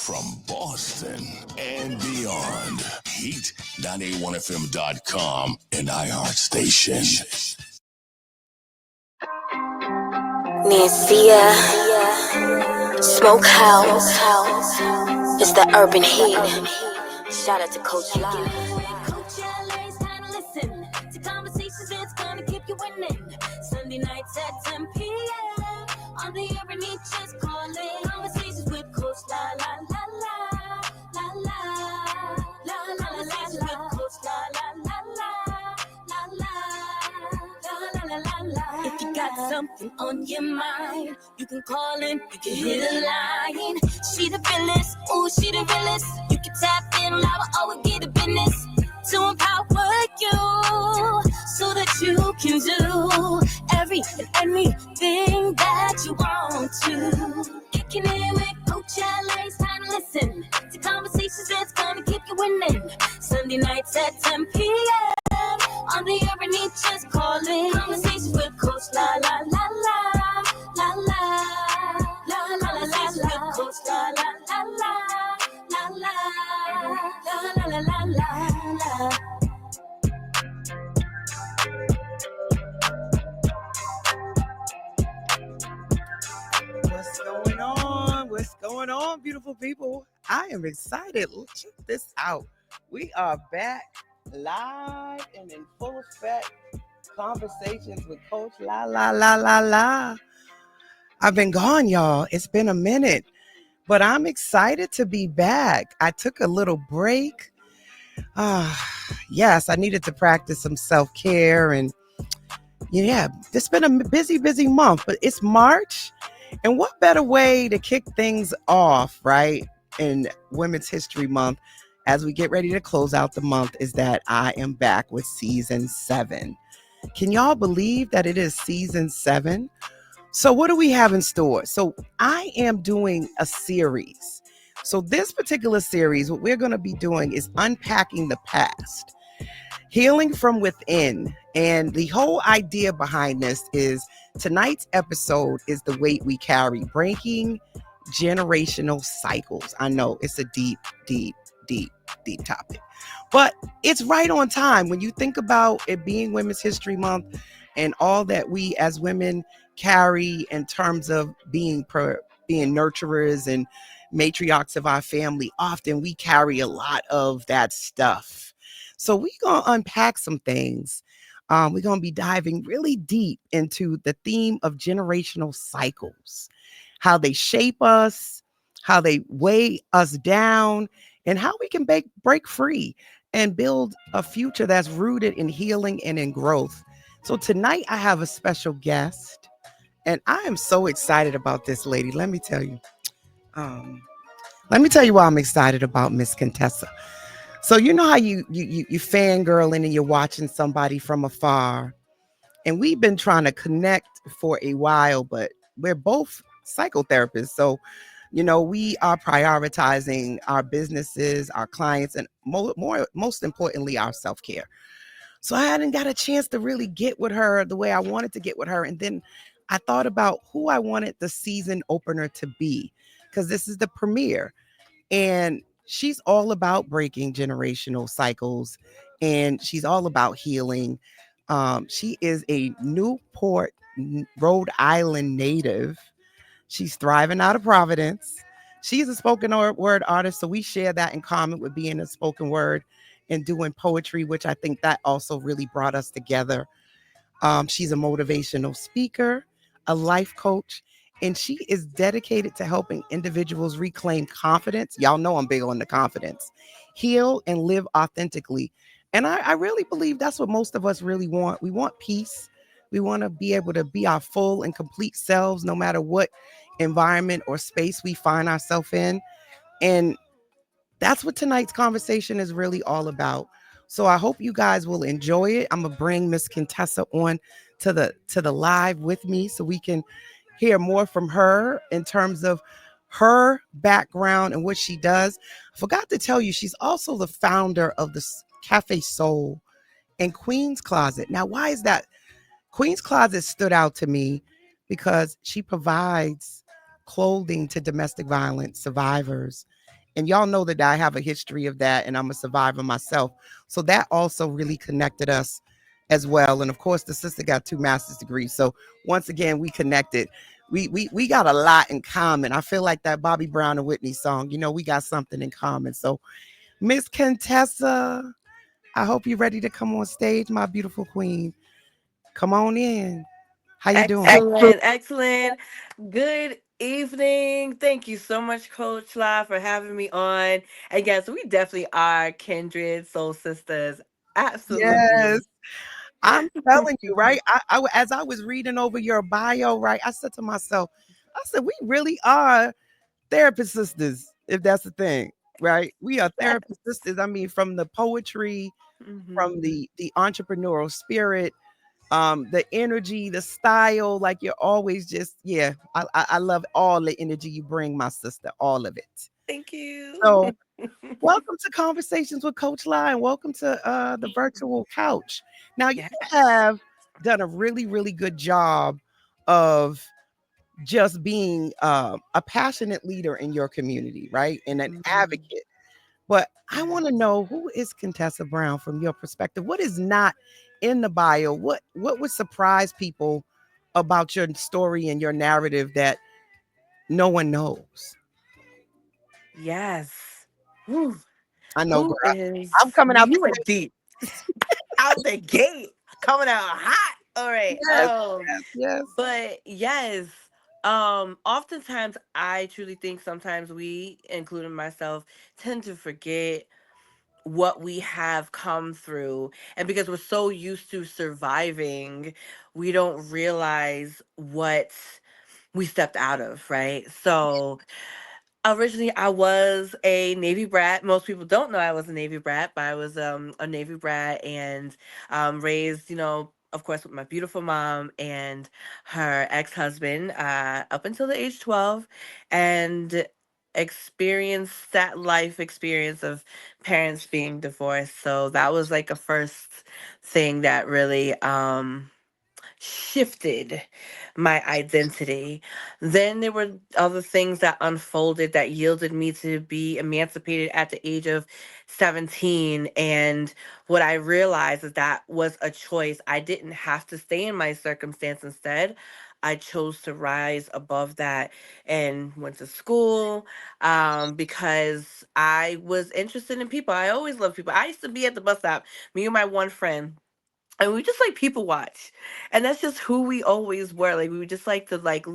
from Boston and beyond. Heat981fm.com and iHeartStation. Nancia, Smokehouse, it's the urban heat. Shout out to Coach Live. Sunday nights at 10 p.m. on the urban heat, just calling. Conversations with Coach La La La La La La La La La La La. Coach La La La La La La La La La. If you got something on your mind, you can call in, you can hit a line. She the realest, ooh, she the realest. You can tap in, loud, or get a business to empower you so that you can do every and anything that you want to. Kicking it with Coach LA, it's time to listen to conversations that's gonna keep you winning. Sunday nights at 10 p.m. on the urban heat, just calling. Conversations with Coach La La La La La La La La La La La. Coach La La La La La La La La La La. What's going on, beautiful people? I am excited. Check this out. We are back live and in full effect. Conversations with Coach La La La La La. I've been gone, y'all. It's been a minute, but I'm excited to be back. I took a little break. Yes, I needed to practice some self-care, and yeah, it's been a busy month, but it's March. And what better way to kick things off, right, in Women's History Month as we get ready to close out the month is that I am back with season 7. Can y'all believe that it is season 7? So what do we have in store? So I am doing a series. So this particular series, what we're going to be doing is unpacking the past, healing from within. And the whole idea behind this is tonight's episode is the weight we carry, breaking generational cycles. I know it's a deep topic, but it's right on time when you think about it being Women's History Month and all that we as women carry in terms of being nurturers and matriarchs of our family. Often we carry a lot of that stuff. So we're going to unpack some things. We're going to be diving really deep into the theme of generational cycles, how they shape us, how they weigh us down, and how we can break free and build a future that's rooted in healing and in growth. So tonight I have a special guest, and I am so excited about this lady. Let me tell you. Why I'm excited about Miss Contessa. So you know how you fangirling and you're watching somebody from afar, and we've been trying to connect for a while, but we're both psychotherapists. So, you know, we are prioritizing our businesses, our clients, and most importantly, our self-care. So I hadn't got a chance to really get with her the way I wanted to get with her. And then I thought about who I wanted the season opener to be, because this is the premiere. And she's all about breaking generational cycles, and she's all about healing. She is a Newport, Rhode Island native. She's thriving out of Providence. She's a spoken word artist, so we share that in common with being a spoken word and doing poetry, which I think that also really brought us together. She's a motivational speaker, a life coach, and she is dedicated to helping individuals reclaim confidence. Y'all know I'm big on the confidence, heal, and live authentically. And I really believe that's what most of us really want. We want peace. We want to be able to be our full and complete selves, no matter what environment or space we find ourselves in. And that's what tonight's conversation is really all about. So I hope you guys will enjoy it. I'm going to bring Miss Contessa on to the live with me so we can hear more from her in terms of her background and what she does. I forgot to tell you, she's also the founder of the Cafe Soul and Queen's Closet. Now, why is that? Queen's Closet stood out to me because she provides clothing to domestic violence survivors And y'all know that I have a history of that, and I'm a survivor myself. So that also really connected us as well. And of course, the sister got 2 master's degrees. So once again, we connected. We got a lot in common. I feel like that Bobby Brown and Whitney song, we got something in common. So Miss Contessa, I hope you're ready to come on stage, my beautiful queen. Come on in. How you doing? Excellent, excellent. Good evening. Thank you so much, Coach La, for having me on. And yes, we definitely are kindred soul sisters. Yes, Absolutely. I'm telling you, right? As I was reading over your bio, right, I said to myself, I said, we really are therapist sisters, if that's the thing, right? We are therapist Yes. sisters. I mean, from the poetry, from Hmm. the entrepreneurial spirit, the energy, the style, like you're always just, yeah. I love all the energy you bring, my sister, all of it. Thank you. So welcome to Conversations with Coach Line. Welcome to the virtual couch. Now, you Yes. have done a really, really good job of just being a passionate leader in your community, right? And an Mhm. advocate. But I Yes. want to know, who is Contessa Brown from your perspective? What is not in the bio? What would surprise people about your story and your narrative that no one knows? Yes. Whew. I know, girl. Who is I'm coming out the you went gate. deep out the gate, coming out hot. All right. Yes, yes, yes. But yes, oftentimes I truly think sometimes we, including myself, tend to forget what we have come through. And because we're so used to surviving, we don't realize what we stepped out of, right? So originally, I was a Navy brat. Most people don't know I was a Navy brat, but I was a Navy brat and raised, of course, with my beautiful mom and her ex-husband up until the age 12, and experienced that life experience of parents being divorced. So that was like a first thing that really shifted my identity. Then there were other things that unfolded that yielded me to be emancipated at the age of 17. And what I realized is that was a choice. I didn't have to stay in my circumstance. Instead, I chose to rise above that and went to school because I was interested in people. I always loved people. I used to be at the bus stop, me and my one friend, and we just like people watch, and that's just who we always were. Like we would just like to like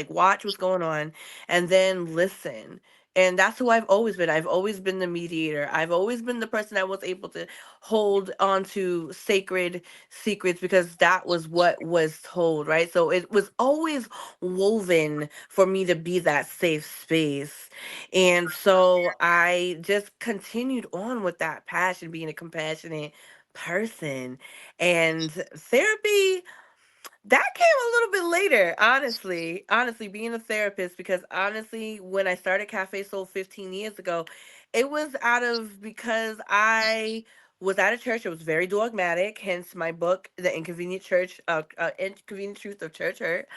watch what's going on and then listen. And that's who I've always been. I've always been the mediator. I've always been the person that was able to hold on to sacred secrets because that was what was told, right? So it was always woven for me to be that safe space. And so I just continued on with that passion, being a compassionate person. And therapy, that came a little bit later, honestly, being a therapist, because honestly, when I started Cafe Soul 15 years ago, it was out of because I was at a church. It was very dogmatic, hence my book, The Inconvenient Church, Inconvenient Truth of Church Hurt.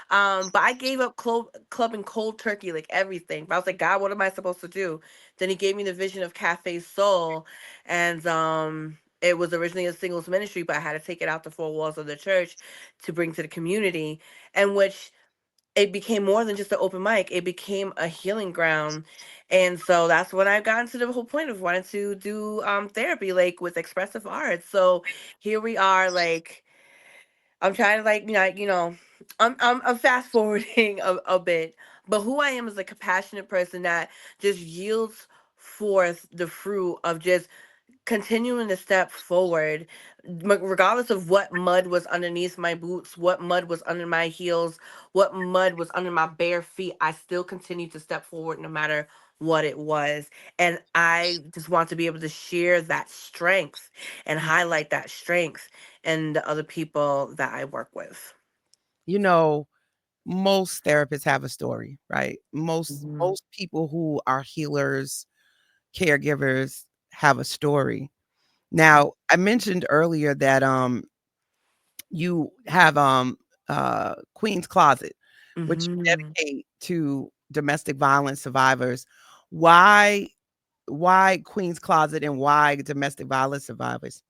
But I gave up clubbing cold turkey, like everything. But I was like, God, what am I supposed to do? Then he gave me the vision of Cafe Soul, and it was originally a singles ministry, but I had to take it out the four walls of the church to bring to the community, and which it became more than just an open mic. It became a healing ground. And so that's when I got into the whole point of wanting to do therapy, like with expressive arts. So here we are, like I'm trying to I'm fast forwarding a bit, but who I am is a compassionate person that just yields forth the fruit of just continuing to step forward, regardless of what mud was underneath my boots, what mud was under my heels, what mud was under my bare feet. I still continue to step forward no matter what it was. And I just want to be able to share that strength and highlight that strength in the other people that I work with. You know, most therapists have a story, right? Most Mhm. most people who are healers, caregivers have a story. Now, I mentioned earlier that you have Queen's Closet, which you Mhm. dedicate to domestic violence survivors. Why why Queen's Closet and why domestic violence survivors?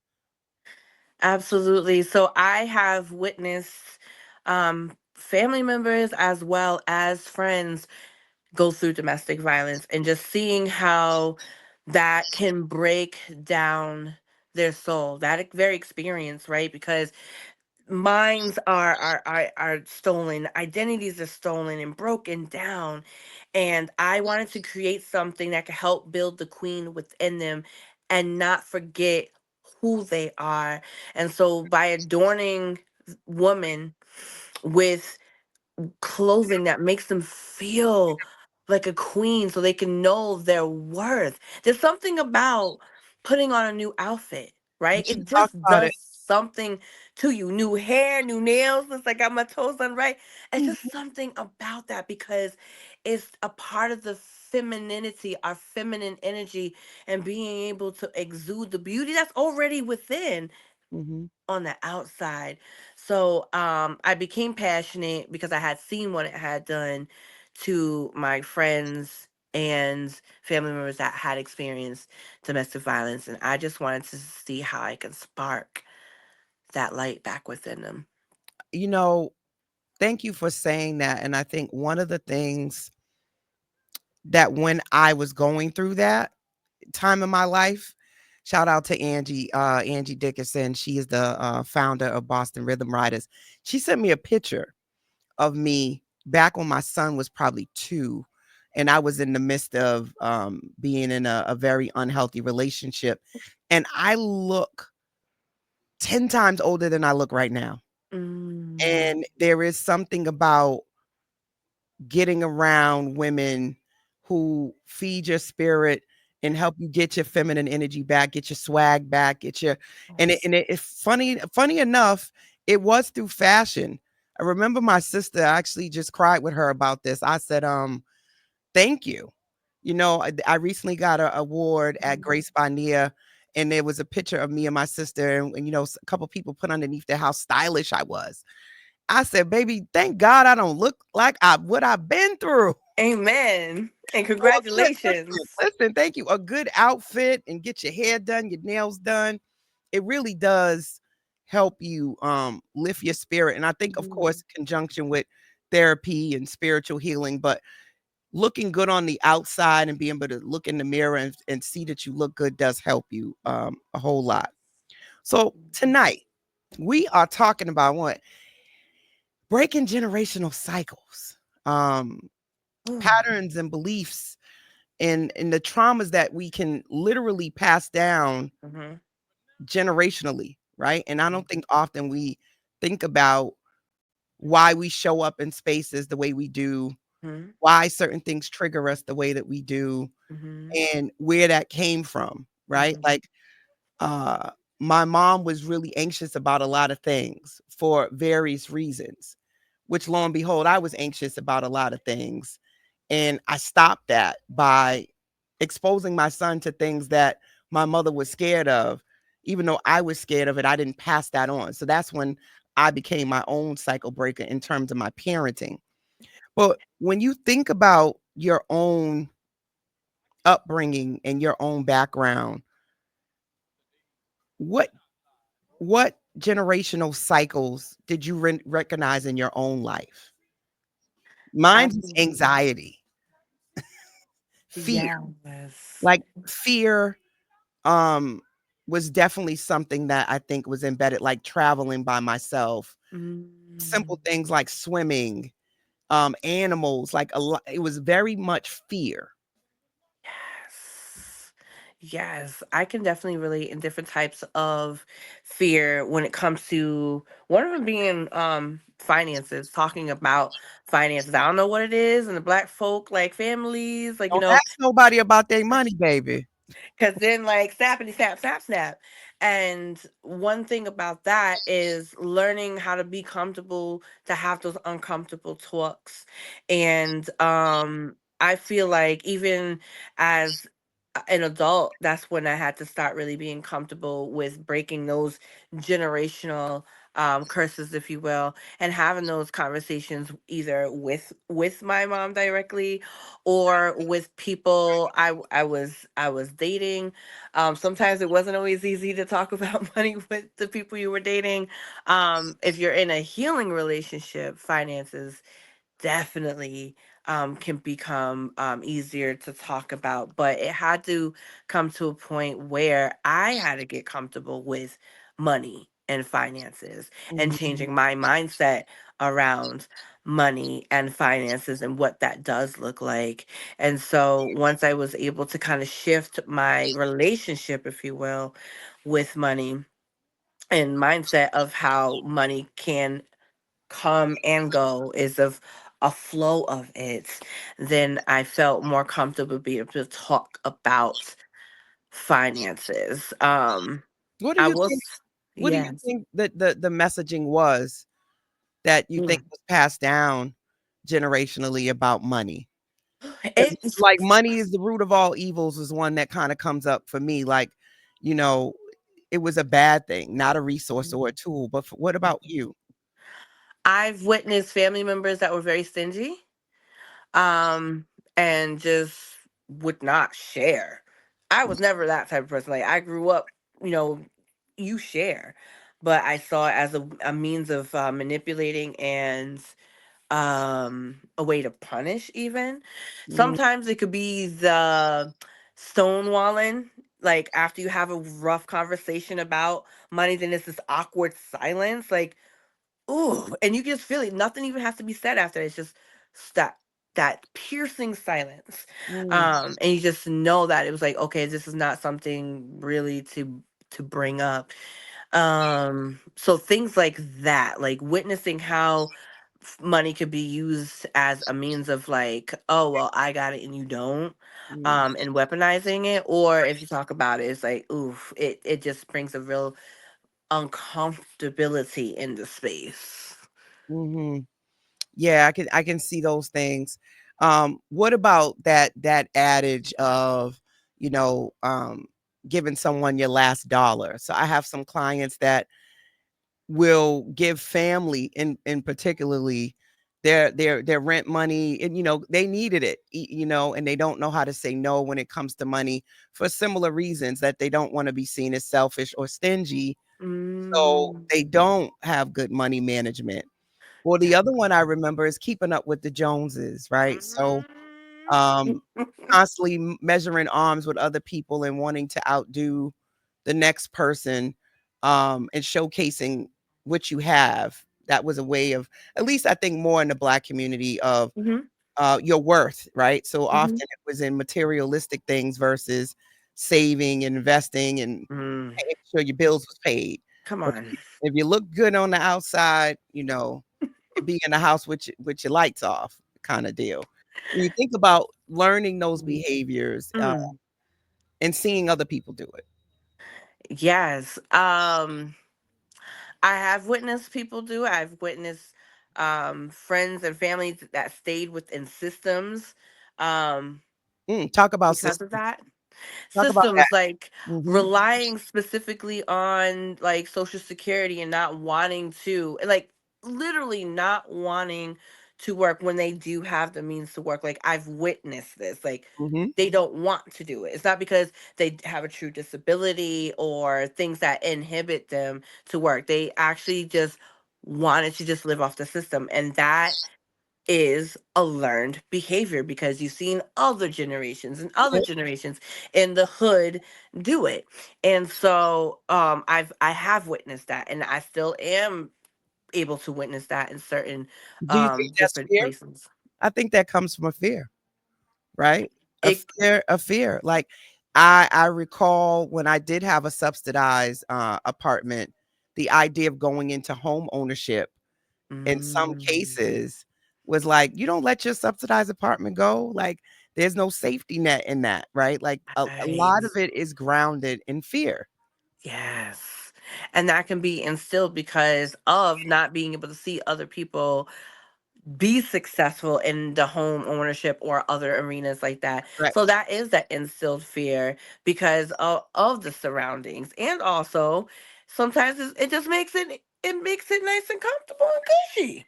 Absolutely. So I have witnessed family members as well as friends go through domestic violence, and just seeing how that can break down their soul, that very experience, right? Because minds are stolen, identities are stolen and broken down, and I wanted to create something that could help build the queen within them and not forget who they are. And so by adorning women with clothing that makes them feel like a queen so they can know their worth. There's something about putting on a new outfit, right? But you It talk just about it. does something to you. New hair, new nails, looks like I got my toes done right. It's just something about that because it's a part of the femininity, our feminine energy, and being able to exude the beauty that's already within Mm-hmm. on the outside. So I became passionate because I had seen what it had done to my friends and family members that had experienced domestic violence, and I just wanted to see how I can spark that light back within them. You know, thank you for saying that. And I think one of the things that when I was going through that time in my life, shout out to Angie Dickinson. She is the founder of Boston Rhythm Riders. She sent me a picture of me back when my son was probably 2, and I was in the midst of being in a very unhealthy relationship, and I look 10 times older than I look right now. Mm. And there is something about getting around women who feed your spirit and help you get your feminine energy back, get your swag back, get your Yes. it's funny enough, it was through fashion. I remember my sister, I actually just cried with her about this. I said, thank you. You know, I recently got an award at Mhm. Grace by Nia, and there was a picture of me and my sister, and you know, a couple people put underneath there how stylish I was. I said, baby, thank God I don't look like what I've been through. Amen. And So a good listen, congratulations. listen, thank you. A good outfit and get your hair done, your nails done. It really does help you lift your spirit. And I think, of course, Mhm. in conjunction with therapy and spiritual healing, but looking good on the outside and being able to look in the mirror and see that you look good does help you a whole lot. So tonight we are talking about what? Breaking generational cycles, patterns and beliefs and the traumas that we can literally pass down Mhm. generationally, right? And I don't think often we think about why we show up in spaces the way we do, Mhm. why certain things trigger us the way that we do, Mhm. and where that came from, right? Mhm. Like uh my mom was really anxious about a lot of things for various reasons, which lo and behold, I was anxious about a lot of things. And I stopped that by exposing my son to things that my mother was scared of. Even though I was scared of it, I didn't pass that on. So that's when I became my own cycle breaker in terms of my parenting. But when you think about your own upbringing and your own background, what what generational cycles did you recognize in your own life? Mine's is Absolutely. anxiety, fear. Yes. Like fear um was definitely something that I think was embedded, like traveling by myself, simple Mm. things like swimming, animals, like a lot. It was very much fear. Yes. Yes, I can definitely relate in different types of fear when it comes to one of them being finances, talking about finances. I don't know what it is, and the black folk like families, like Don't ask nobody about their money, baby. because then, like, snappity snap, snap, snap. And one thing about that is learning how to be comfortable to have those uncomfortable talks. And I feel like even as an adult, that's when I had to start really being comfortable with breaking those generational curses, if you will, and having those conversations either with my mom directly or with people I was dating. Sometimes it wasn't always easy to talk about money with the people you were dating. If you're in a healing relationship, finances definitely can become easier to talk about. But it had to come to a point where I had to get comfortable with money and finances and Mhm. changing my mindset around money and finances and what that does look like. And so once I was able to kind of shift my relationship, if you will, with money and mindset of how money can come and go is of a flow of it, then I felt more comfortable being able to talk about finances. What do I you was, think? What do you yes. think that the messaging was that you think Mm. was passed down generationally about money? 'Cause, It's like, money is the root of all evils is one that kinda comes up for me, like, you know, it was a bad thing, not a resource or a tool, but f what about you? I've witnessed family members that were very stingy, um, and just would not share. I was never that type of person. Like I grew up, you know, you share, but I saw it as a means of manipulating and a way to punish even. Mhm, Sometimes it could be the stonewalling, like after you have a rough conversation about money, then it's this awkward silence, like, ooh, and you can just feel it. Nothing even has to be said after. It's just that that piercing silence. mm, And you just know that it was like, okay, this is not something really to bring up. So things like that, like witnessing how money could be used as a means of like, oh well, I got it and you don't, mm, and weaponizing it, or if you talk about it, it's like, oof, it just brings a real uncomfortability in the space. mhm. Yeah, I can see those things. What about that adage of, you know, giving someone your last dollar? So I have some clients that will give family in particularly their rent money, and they needed it, and they don't know how to say no when it comes to money for similar reasons, that they don't want to be seen as selfish or stingy, so Mm. they don't have good money management. Or the other one I remember is keeping up with the Joneses, right? So um, constantly measuring arms with other people and wanting to outdo the next person, and showcasing what you have. That was a way of, at least I think more in the Black community, of Mhm, your worth, right? So mhm. often it was in materialistic things versus saving and investing and Mm. making sure your bills was paid. Come But on. if you look good on the outside, be in the house with your lights off, kind of deal. When you think about learning those behaviors, Mm. and seeing other people do it. Yes. I have witnessed people do it. I've witnessed friends and families that stayed within systems um Talk about because of systems. that. Talk about that. Systems like Mhm, relying specifically on like social security and not wanting to, like literally not wanting to work when they do have the means to work. Like I've witnessed this, like mhm. they don't want to do it. It's not because they have a true disability or things that inhibit them to work. They actually just wanted to just live off the system, and that is a learned behavior because you've seen other generations and other Yep. generations in the hood do it. And so I have witnessed that, and I still am able to witness that in certain Do you think that's different fear? places. I think that comes from a fear, right? It A fear. Like, I recall when I did have a subsidized, apartment, the idea of going into home ownership in some mm, cases was like, you don't let your subsidized apartment go. Like, there's no safety net in that, right? Like, a right. lot of it is grounded in fear. Yes. And that can be instilled because of not being able to see other people be successful in the home ownership or other arenas like that. Right. So that is that instilled fear because of the surroundings. And also sometimes it just makes it it makes it nice and comfortable and cushy.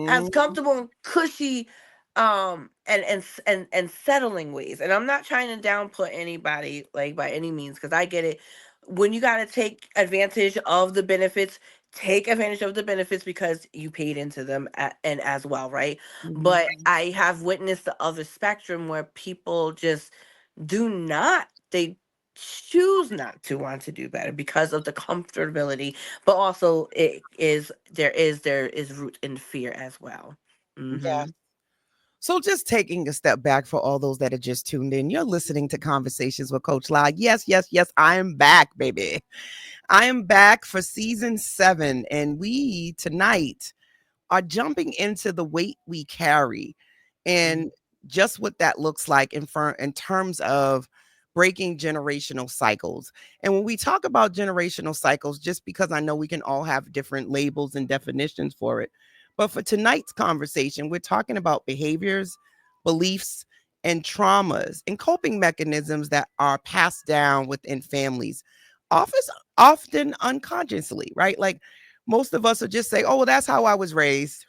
Has Mm, comfortable and cushy and settling ways. And I'm not trying to downput anybody like by any means, because I get it. When you got to take advantage of the benefits, take advantage of the benefits because you paid into them and as well, right? mhm. But I have witnessed the other spectrum where people just do not, they choose not to want to do better because of the comfortability, but also there is root in fear as well. Yeah. Mm-hmm. So, just taking a step back for all those that are just tuned in, you're listening to Conversations with Coach Lau. Yes, yes, yes, I am back, baby. I am back for season 7, and we tonight are jumping into the weight we carry and just what that looks like in terms of breaking generational cycles. And when we talk about generational cycles, just because I know we can all have different labels and definitions for it, but for tonight's conversation, we're talking about behaviors, beliefs, and traumas and coping mechanisms that are passed down within families, often often unconsciously, right? Like most of us will just say, "Oh, well, that's how I was raised."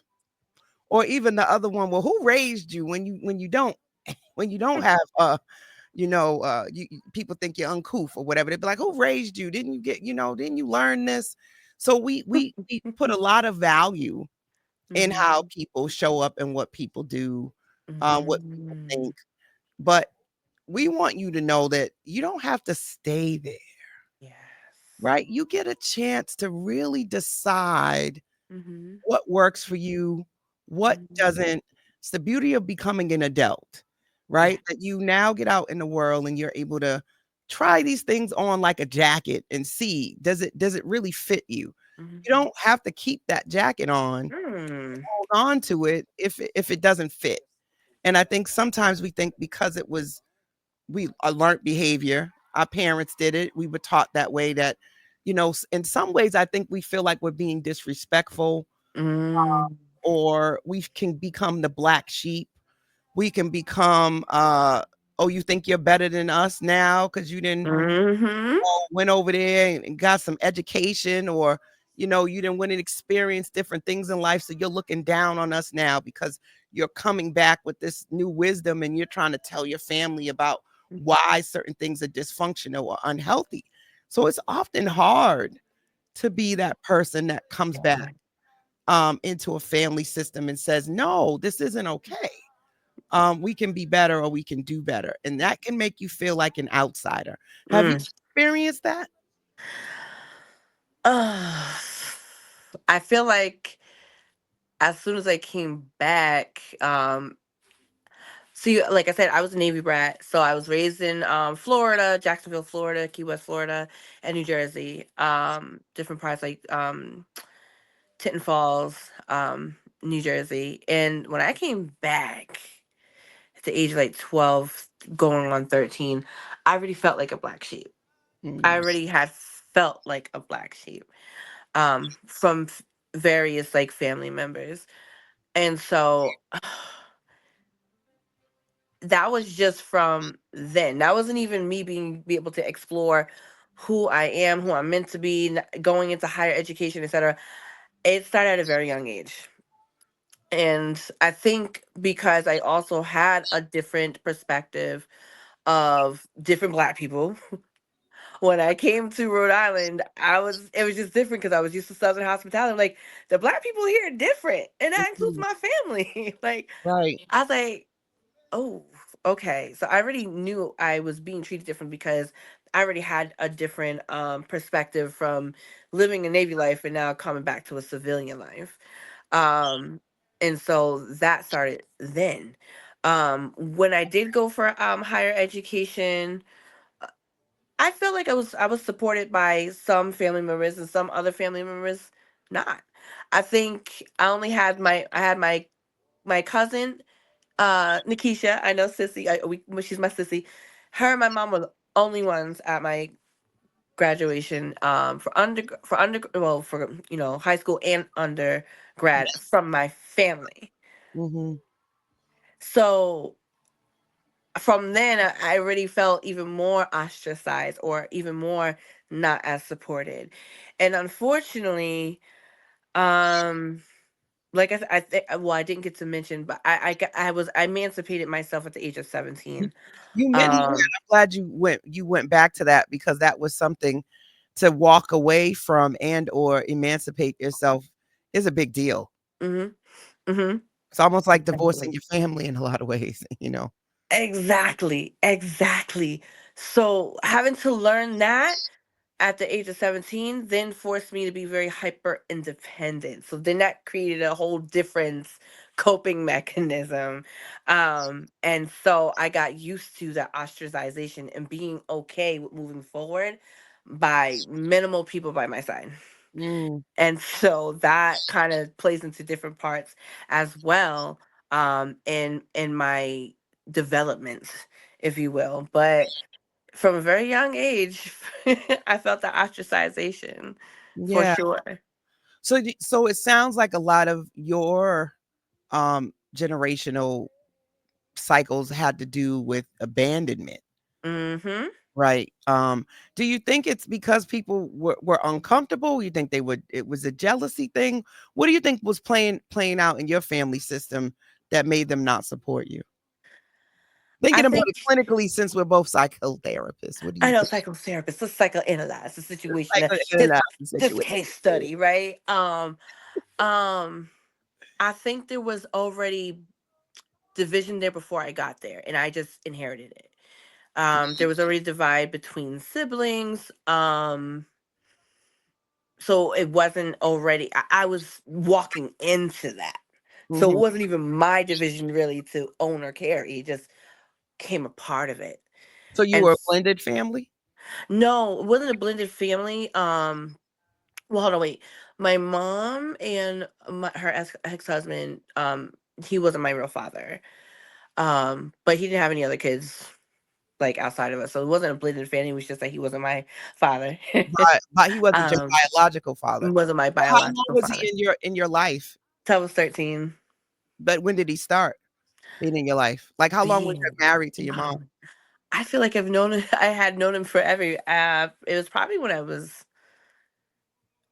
Or even the other one, "Well, who raised you when you don't have people think you're uncouth or whatever. They'd be like, "Who raised you? Didn't you didn't you learn this?" So we put a lot of value in how Mm-hmm. people show up and what people do, what people Mm-hmm. think. But we want you to know that you don't have to stay there, Yes. right? You get a chance to really decide Mm-hmm. what works for you, what Mm-hmm. doesn't. It's the beauty of becoming an adult, Yes. right? That you now get out in the world and you're able to try these things on like a jacket and see, does it really fit you? You Mm-hmm. don't have to keep that jacket on, Mm. hold on to it if it doesn't fit. And I think sometimes we think because it was we a learned behavior, our parents did it, we were taught that way that in some ways I think we feel like we're being disrespectful, Mm. or we can become the black sheep. We can become oh, you think you're better than us now because you didn't Mm-hmm. went over there and got some education, or you didn't went and experience different things in life, so you're looking down on us now because you're coming back with this new wisdom and you're trying to tell your family about why certain things are dysfunctional or unhealthy. So it's often hard to be that person that comes back into a family system and says, no, this isn't okay. We can be better or we can do better. And that can make you feel like an outsider. Have you Mm. experienced that? Ugh. I feel like as soon as I came back, see, like I said, I was a Navy brat, so I was raised in Florida, Jacksonville, Florida, Key West, Florida, and New Jersey. Different parts like Tinton Falls, New Jersey. And when I came back at the age of like 12, going on 13, I already felt like a black sheep. I Mm, already had felt like a black sheep from various like family members. And so that was just from then. That wasn't even me be able to explore who I am, who I'm meant to be, going into higher education, etc. It started at a very young age. And I think because I also had a different perspective of different black people. When I came to Rhode Island, it was just different because I was used to Southern hospitality. I'm like, the black people here are different. And that includes mhm, my family. Like, right. I was like, oh, okay. So I already knew I was being treated different because I already had a different perspective from living a Navy life and now coming back to a civilian life. Um, and so that started then. When I did go for higher education, I feel like I was supported by some family members and some other family members not. I think I had my cousin Nikisha, I know Sissy. Well, she's my sissy. Her and my mom were the only ones at my graduation for high school and undergrad from my family. Mhm, So from then I already felt even more ostracized or even more not as supported. And unfortunately, Um, like I think, well, I didn't get to mention, but I emancipated myself at the age of You 17. you mentioned that. Um, I'm glad you went back to that because that was something to walk away from and or emancipate yourself is a big deal. mhm, mhm, It's almost like divorcing exactly. your family in a lot of ways, you know? Exactly, exactly. So having to learn that at the age of 17 then forced me to be very hyper independent. So then that created a whole different coping mechanism. And so I got used to that ostracization and being okay with moving forward by minimal people by my side. Mm, And so that kind of plays into different parts as well, in my development, if you will. But from a very young age, I felt the ostracization for yeah. sure. So it sounds like a lot of your generational cycles had to do with abandonment, Mhm. right? Do you think it's because people were uncomfortable? You think it was a jealousy thing? What do you think was playing out in your family system that made them not support you? I Thinking about think it clinically, since we're both psychotherapists, what do I you know think? psychotherapists, let's psychoanalyze the situation. This Psychoanalysis this situation. case study, right? Um, I think there was already division there before I got there, and I just inherited it. There was already a divide between siblings. So it wasn't already. I was walking into that, so it Mhm. wasn't even my division really to own or carry. It just came a part of it. So you And were a blended family? no, it wasn't a blended family. Well, hold on, wait. My mom and her ex husband, he wasn't my real father. But he didn't have any other kids like outside of us, so it wasn't a blended family. It was just that he wasn't my father. But he wasn't your um, biological father. wasn't my So how long biological was he father. in your life? Till I was 13. But when did he start being in your life? Like, how long was you Being, married to your mom? um, I feel like I've known I had known him forever. It was probably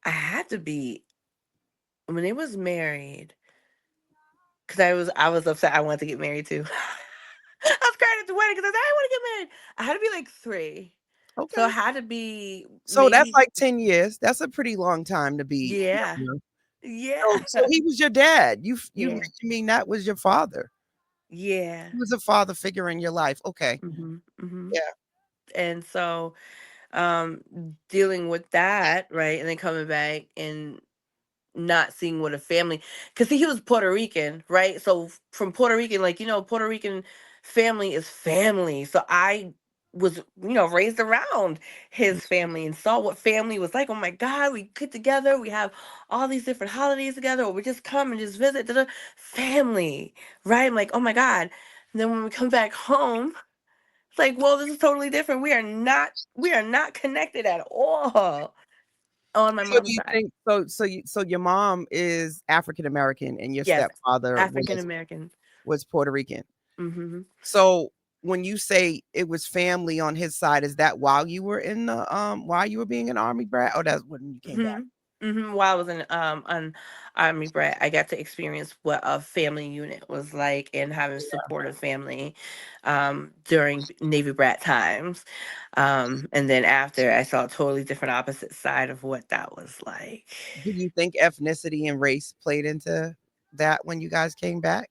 I had to be when they was married, because I was upset. I wanted to get married too. I was crying at the wedding because I want to get married. I had to be like 3, so Okay. it had to be So that's maybe like 10 years. That's a pretty long time to be yeah, younger. yeah, So he was your dad. You yeah, mean that was your father. yeah. He was a father figure in your life. Okay. Hmm, hmm. Yeah. And so um dealing with that, right, and then coming back and not seeing what a family, because he was Puerto Rican, right? So from Puerto Rican, like, Puerto Rican family is family. So I was, raised around his family and saw what family was like. Oh my God, we get together, we have all these different holidays together, or we just come and just visit family, right? I'm like, oh my God. And then when we come back home, it's like, well, this is totally different. We are not connected at all on my So do mom's you side. think so your mom is African American and your Yes, stepfather African American. was Puerto Rican. Mhm. So when you say it was family on his side, is that while you were being an army brat, or that's when you came back? Mhm. Mhm. While I was in an army brat, I got to experience what a family unit was like and having supportive family during Navy brat times. And then after, I saw a totally different opposite side of what that was like. Do you think ethnicity and race played into that when you guys came back?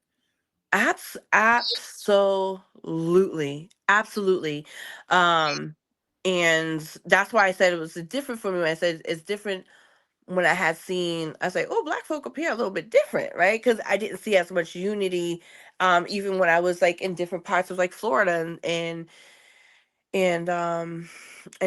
Absolutely, absolutely. Um, and that's why I said it was different for me. When I said it's different when I had seen, I was like, oh, black folk appear a little bit different, right? Because I didn't see as much unity, even when I was like in different parts of like Florida and and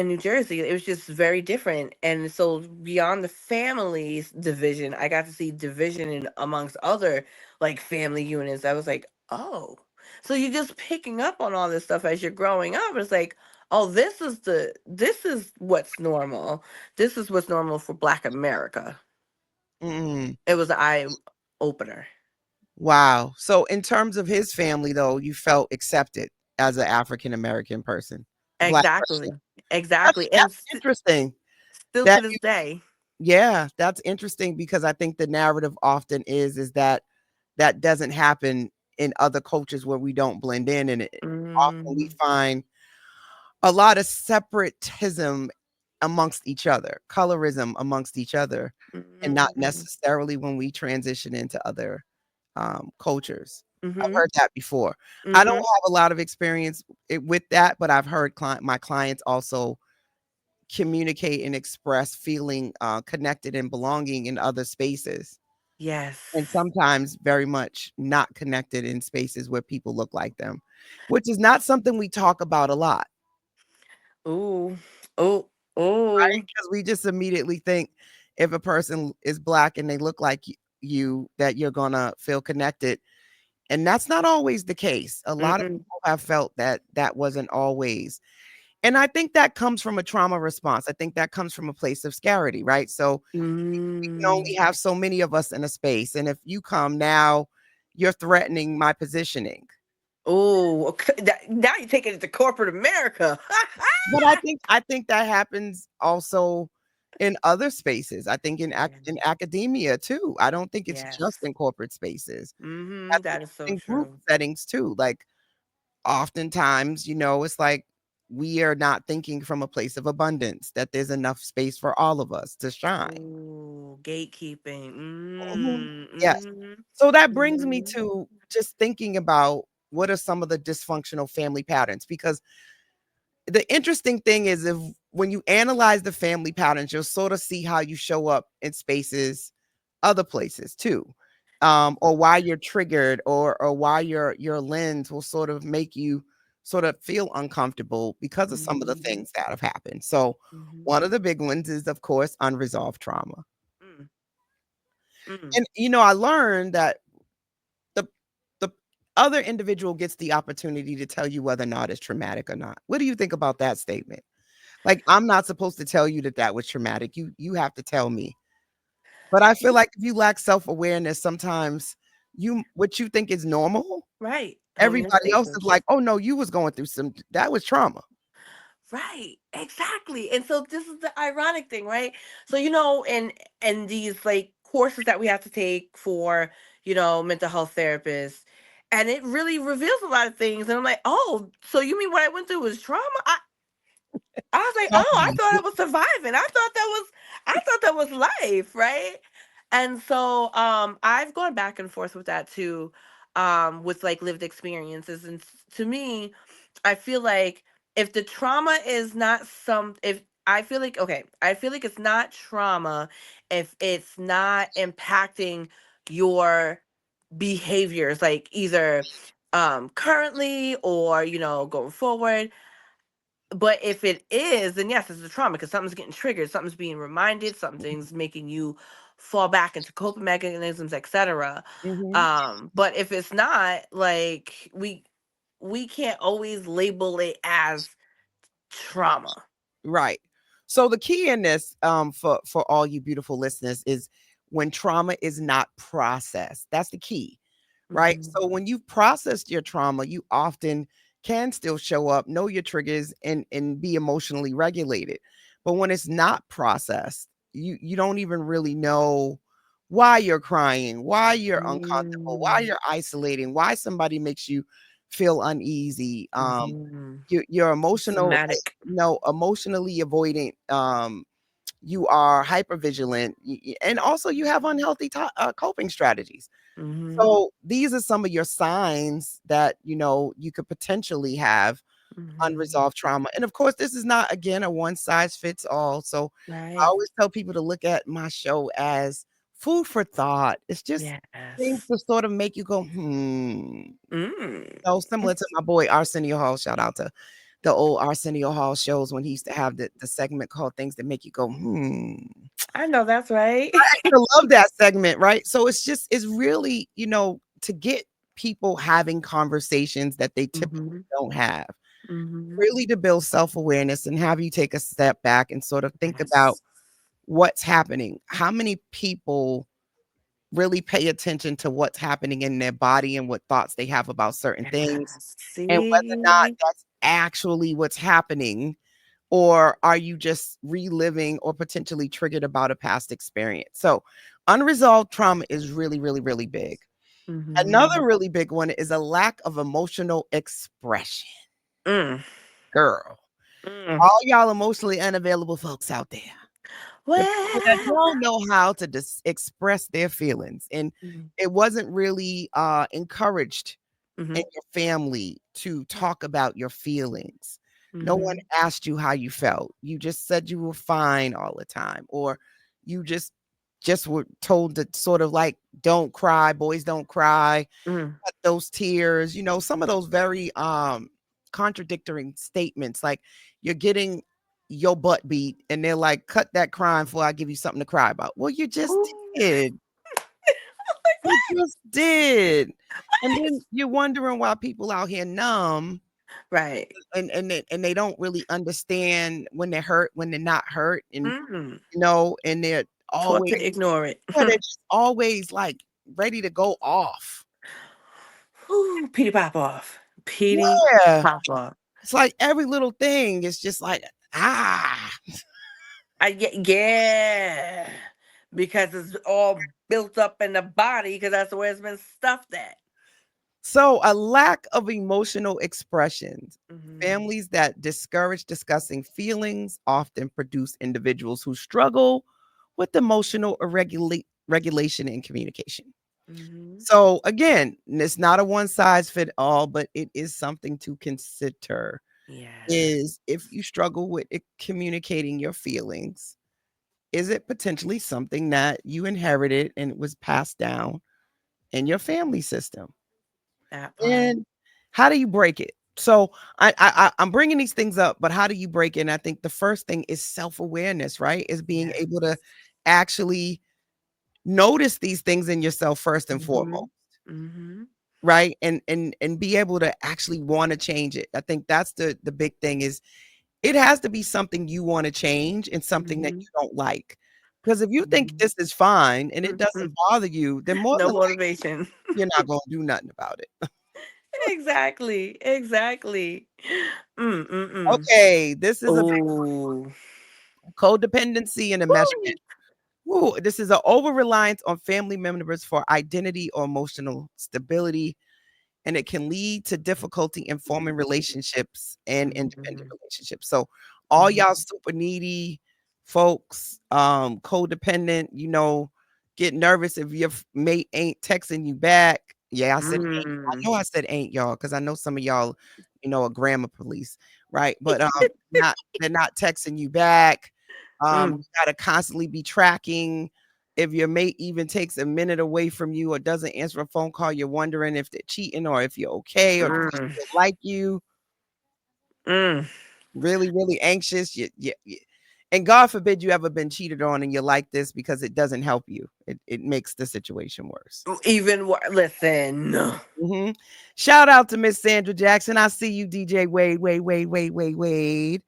New Jersey. It was just very different. And so beyond the families division, I got to see division in amongst other like family units. I was like, oh, so you're just picking up on all this stuff as you're growing up. It's like, oh, this is what's normal. This is what's normal for Black America. Mm, It was an eye opener. wow. So in terms of his family, though, you felt accepted as an African American person, black person. Exactly. That's Exactly. And that's interesting. still That to this day. Yeah, that's interesting because I think the narrative often is that that doesn't happen in other cultures where we don't blend in, and often we Mm, find a lot of separatism amongst each other, colorism amongst each other, and not mm, necessarily when we transition into other cultures. I've mhm, heard that before. I don't mhm. have a lot of experience with that, but I've heard my clients also communicate and express feeling connected and belonging in other spaces. And Yes. sometimes very much not connected in spaces where people look like them, which is not something we talk about a lot, Ooh. Oh. right? Oh. Because we just immediately think if a person is black and they look like you, that you're gonna feel connected. And that's not always the case. A lot of Mm-mm. people have felt that that wasn't always. And I think that comes from a trauma response. I think that comes from a place of scarcity, right? So we can only Mm. have so many of us in a space. And if you come now, you're threatening my positioning. Oh, okay. Now you're taking it to corporate America. But I think that happens also in other spaces. I think Yeah. in academia too. I don't think it's just Yes. in corporate spaces. I Mhm. think That is it's so in group true. settings too. Like oftentimes, it's like we are not thinking from a place of abundance, that there's enough space for all of us to shine. Ooh, gatekeeping. Mhm. Mm, Yes. mhm, So that brings me mhm, to just thinking about what are some of the dysfunctional family patterns, because the interesting thing is, if when you analyze the family patterns, you'll sort of see how you show up in spaces, other places too. Or why you're triggered, or why your lens will sort of make you sort of feel uncomfortable because of some of the mhm, things that have happened. So mhm, one of the big ones is, of course, unresolved trauma. mm, mm. And I learned that the the other individual gets the opportunity to tell you whether or not it's traumatic or not. What do you think about that statement? Like, I'm not supposed to tell you that that was traumatic. You have to tell me. But I feel like if you lack self-awareness, sometimes what you think is normal, Right. Totally everybody else is mistakes. like, "Oh, no, you was going through that was trauma." Right, exactly. And so this is the ironic thing, right? So and these like courses that we have to take for, mental health therapists, and it really reveals a lot of things. And I'm like, oh, so you mean what I went through was trauma? I was like, Oh, oh, I thought yeah. I was surviving. I thought that was life, right? And so I've gone back and forth with that too, with like lived experiences. And to me, I feel like if the trauma is not some if I feel like okay, I feel like it's not trauma if it's not impacting your behaviors, like either currently or going forward. But if it is, then yes, it's a trauma because something's getting triggered, something's being reminded, something's making you fall back into coping mechanisms, etc. Mhm. But if it's not, like we can't always label it as trauma. Right. So the key in this, for all you beautiful listeners, is when trauma is not processed. That's the key, right? Hmm. So when you've processed your trauma, you often can still show up, know your triggers, and be emotionally regulated. But when it's not processed, you don't even really know why you're crying, why you're uncomfortable, why Mm-hmm. you're isolating, why somebody makes you feel uneasy. Mm-hmm. You're emotional, Somatic. emotionally avoidant. You are hyper vigilant, and also you have unhealthy coping strategies. Mm-hmm. So these are some of your signs that you could potentially have Mm-hmm. unresolved trauma. And of course, this is not, again, a one size fits all. So I Right. always tell people to look at my show as food for thought. It's just things Yes. to sort of make you go, hmm. Mm. Similar to my boy Arsenio Hall. Shout out to the old Arsenio Hall shows when he used to have the segment called Things That Make You Go, hmm. I know that's right. I love that segment, right? So it's really, to get people having conversations that they typically Mm-hmm. don't have, Mm-hmm. really to build self-awareness and have you take a step back and sort of think about Yes. what's happening. How many people really pay attention to what's happening in their body and what thoughts they have about certain things, Yes. and whether or not See? that's actually what's happening, or are you just reliving or potentially triggered about a past experience? So, unresolved trauma is really, really, really big. Mm-hmm. Another really big one is a lack of emotional expression. Mm. Girl, Mm. all y'all emotionally unavailable folks out there, the people that Well. don't know how to express their feelings, and Mhm. it wasn't really encouraged in Mhm. your family to talk about your feelings. No one Mhm. asked you how you felt. You just said you were fine all the time, or you just were told to sort of like, don't cry, boys don't cry, Mm. cut those tears, some of those very contradictory statements, like you're getting your butt beat and they're like, cut that crying before I give you something to cry about. Well, you just Ooh. did. You just did. And then you're wondering why people out here numb, Right. and they don't really understand when they're hurt, when they're not hurt, and Mm. and they're Taught always, to ignore it. yeah, they're just always like ready to go off. Ooh, Petey pop off. Petey Yeah. pop off. It's like every little thing is just like, ah. Yeah, because it's all built up in the body because that's where it's been stuffed at. So, a lack of emotional expressions. Mhm. Families that discourage discussing feelings often produce individuals who struggle with emotional regulation and communication. Mhm. So, again, it's not a one size fit all, but it is something to consider. Yeah. Is if you struggle with communicating your feelings, is it potentially something that you inherited and it was passed down in your family system? That part. And how do you break it? So I'm bringing these things up, but how do you break it? And I think the first thing is self-awareness, right? Is being Yes. able to actually notice these things in yourself first and foremost, Mhm. Mhm. right? And be able to actually want to change it. I think that's the big thing, is it has to be something you want to change and something that Mhm. you don't like. Because if you think Mhm. this is fine and it doesn't Mhm. bother you, then more No than likely motivation. you're not going to do nothing about it. Exactly. Exactly. Mm. Mm. Mm. Okay, this is a Oh. codependency and enmeshment. Ooh, this is an over reliance on family members for identity or emotional stability, and it can lead to difficulty in forming relationships and independent Mhm. relationships. So, all y'all Mhm. super needy folks, codependent, get nervous if your mate ain't texting you back. Yeah, I said ain't. I Mm. know I said ain't, y'all, because I know some of y'all, are grammar police, right? But not they're not texting you back. You Mm. gotta constantly be tracking. If your mate even takes a minute away from you or doesn't answer a phone call, you're wondering if they're cheating or if you're okay or do they Mm. still like you. Mm. Really, really anxious. And God forbid you ever been cheated on and you're like this, because it doesn't help you. It makes the situation worse. Even listen. Mhm. Shout out to Miss Sandra Jackson. I see you, DJ Wade, Wade, Wade, Wade, Wade, Wade.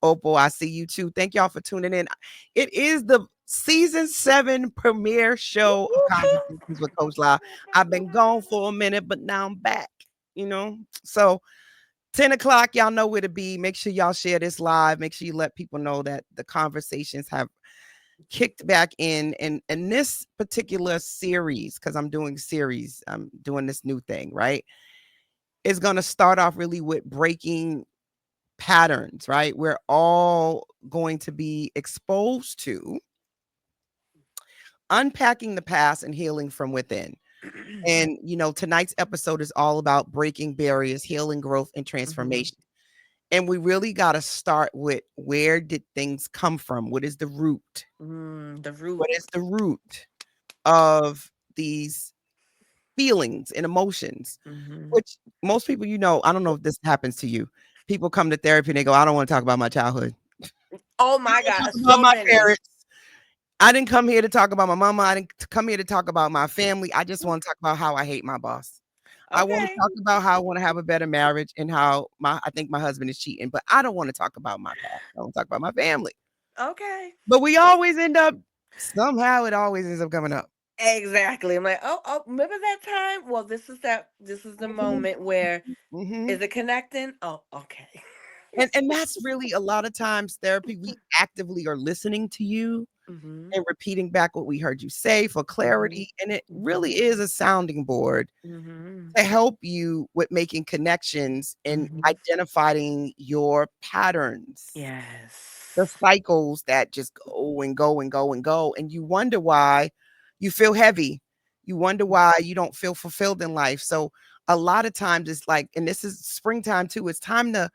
Opal, I see you too. Thank y'all for tuning in. It is the season 7 premiere show of Conversations with Coach Live. I've been gone for a minute, but now I'm back. So 10 o'clock, y'all know where to be. Make sure y'all share this live. Make sure you let people know that the conversations have kicked back in. And in this particular series, because I'm doing this new thing, right? It's going to start off really with breaking patterns, right? We're all going to be exposed to unpacking the past and healing from within. And, tonight's episode is all about breaking barriers, healing, growth, and Mhm. transformation. And we really got to start with, where did things come from? What is the root? The root. What is the root of these feelings and emotions? Mhm. Which most people, I don't know if this happens to you. People come to therapy and they go, I don't want to talk about my childhood. Oh I my don't God, want to talk about so my many. parents. I didn't come here to talk about my mama. I didn't come here to talk about my family. I just want to talk about how I hate my boss. I want to Okay. talk about how I want to have a better marriage and how I think my husband is cheating, but I don't want to talk about my past. I want to talk about my family. Okay. But we always end up, somehow it always ends up coming up. Exactly. I'm like, oh, remember that time? Well, this is the moment where Mhm. is it connecting? Oh, okay. And that's really a lot of times therapy, we actively are listening to you Mhm. and repeating back what we heard you say for Mhm. clarity, and it really Mhm. is a sounding board Mhm. to help you with making connections and Mhm. identifying your patterns, the Yes. cycles that just go and go and go and go, and you wonder why you feel heavy. You wonder why you don't feel fulfilled in life. So a lot of times it's like, and this is springtime too, it's time to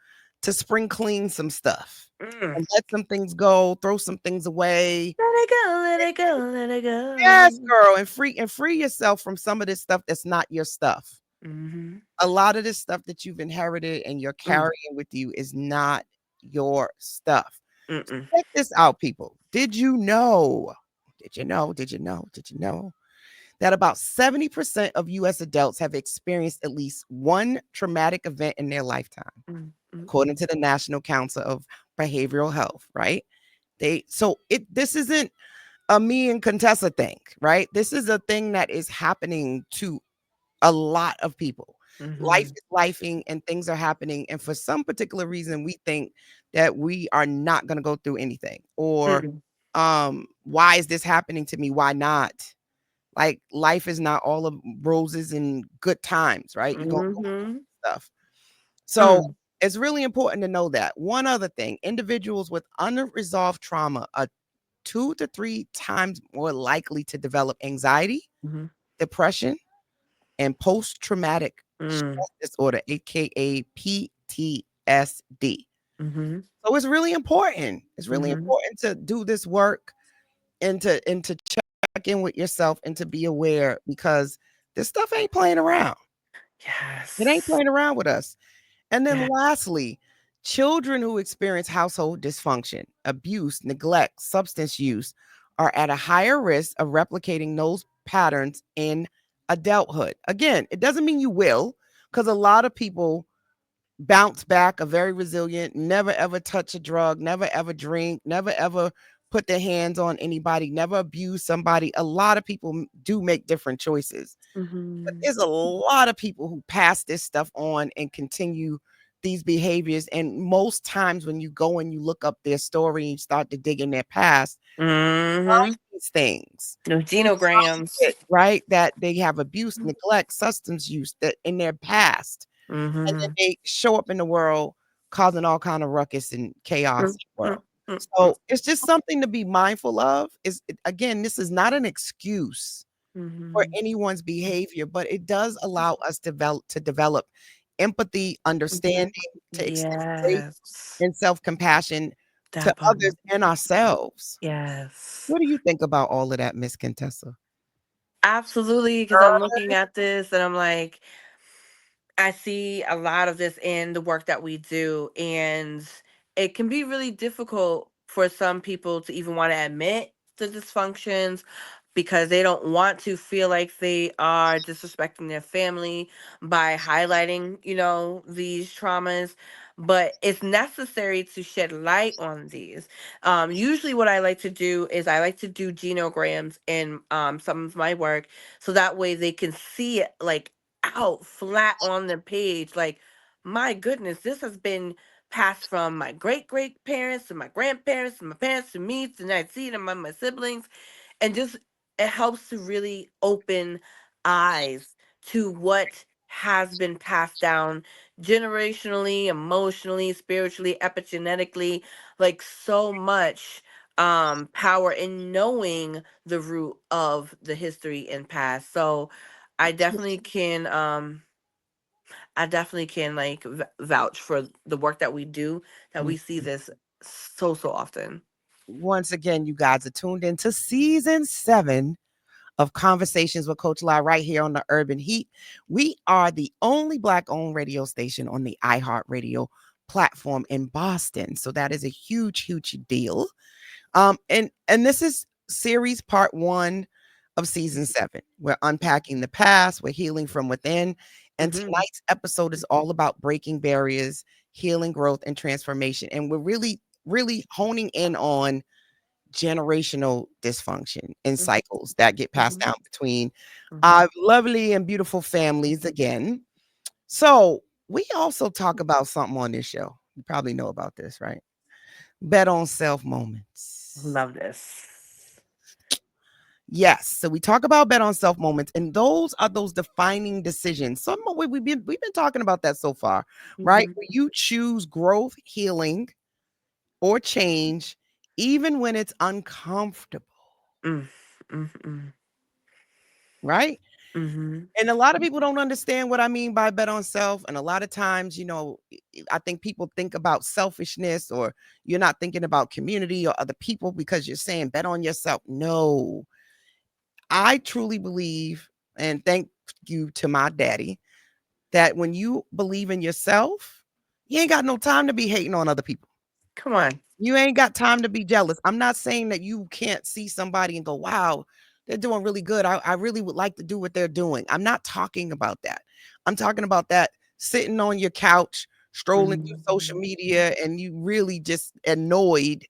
spring clean some stuff Mm. and let some things go, throw some things away. Let it go, let it go, let it Yes, go. girl, and free yourself from some of this stuff that's not your stuff. Mhm. A lot of this stuff that you've inherited and you're Mm. carrying with you is not your stuff. Mm-mm. Check this out, people. Did you know? Did you know? Did you know? Did you know that about 70% of US adults have experienced at least one traumatic event in their lifetime, Mm, mm, according mm. to the National Council of Behavioral Health, right? This isn't a me and Contessa thing, right? This is a thing that is happening to a lot of people. Life Mhm. is lifing and things are happening. And for some particular reason, we think that we are not going to go through anything. Or Mm-mm. why is this happening to me? Why not? Like life is not all of roses and good times, right? You're gonna go Mhm. through stuff. So Mm. it's really important to know that. One other thing, individuals with unresolved trauma are 2 to 3 times more likely to develop anxiety, Mhm. depression, and post-traumatic Mm. stress disorder, aka PTSD. Mhm. So it's really important. It's really Mhm. important to do this work and to check in with yourself and to be aware because this stuff ain't playing around. It ain't Yes. playing around with us. And then Yeah. lastly, children who experience household dysfunction, abuse, neglect, substance use are at a higher risk of replicating those patterns in adulthood. Again, it doesn't mean you will, because a lot of people bounce back, are very resilient, never ever touch a drug, never ever drink, never ever put their hands on anybody, never abuse somebody. A lot of people do make different choices. But Mhm. there's a lot of people who pass this stuff on and continue these behaviors. And most times when you go and you look up their story and you start to dig in their past, Mhm. these things, Those you genograms. find it, right? That they have abuse, neglect, substance use that in their past. And then Mhm. they show up in the world causing all kind of ruckus and chaos Mm, in the mm, world. mm, mm. So it's just something to be mindful of. Again, this is not an excuse for Mhm. anyone's behavior, but it does allow us to develop empathy, understanding, Mhm. to extend grace Yes. and self-compassion to That part. others and ourselves. Yes. What do you think about all of that, Miss Contessa? Absolutely, because I'm looking at this and I'm like, I see a lot of this in the work that we do, and it can be really difficult for some people to even want to admit the dysfunctions because they don't want to feel like they are disrespecting their family by highlighting, these traumas. But it's necessary to shed light on these. Usually, what I like to do is I like to do genograms in some of my work so that way they can see it like out flat on the page. Like, my goodness, this has been passed from my great great parents to my grandparents to my parents to me to I see it in my siblings, and just it helps to really open eyes to what has been passed down generationally, emotionally, spiritually, epigenetically, like so much power in knowing the root of the history and past. So I definitely can like vouch for the work that we do, that Mm. we see this so often. Once again, you guys are tuned into season 7 of Conversations with Coach Lai right here on the Urban Heat. We are the only Black owned radio station on the iHeartRadio platform in Boston. So that is a huge deal. And this is series part 1 of season 7. We're unpacking the past, we're healing from within. And Mhm. tonight's episode is all about breaking barriers, healing, growth, and transformation. And we're really honing in on generational dysfunction and Mhm. cycles that get passed Mhm. down between Mhm. our lovely and beautiful families again. So we also talk about something on this show. You probably know about this, right? Bet on self moments. Love this. Yes. So we talk about bet on self moments, and those are those defining decisions. Some of what we've been talking about that so far, right? Mhm. Where you choose growth, healing, or change, even when it's uncomfortable, Mm, mm, mm, right? mhm. And a lot of people don't understand what I mean by bet on self. And a lot of times, I think people think about selfishness, or you're not thinking about community or other people because you're saying bet on yourself. No, I truly believe, and thank you to my daddy, that when you believe in yourself, you ain't got no time to be hating on other people. Come on. You ain't got time to be jealous. I'm not saying that you can't see somebody and go, wow, they're doing really good. I really would like to do what they're doing. I'm not talking about that. I'm talking about that sitting on your couch, strolling through social Mhm. media, and you really just annoyed